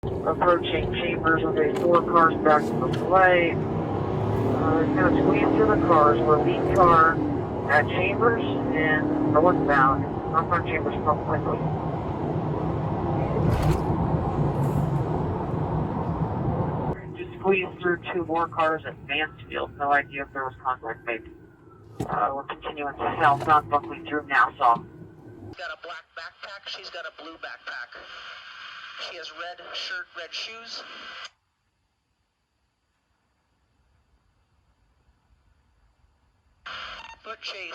Approaching Chambers with a 4 cars back to the light. Going to squeeze through the cars. We're lead car at Chambers and northbound. Northbound Chambers, come quickly. Just squeezed through 2 more cars at Mansfield. No idea if there was contact made. We're continuing southbound Buckley through Nassau. Got a black backpack. She's got a blue backpack. She has red shirt, red shoes. Foot chase.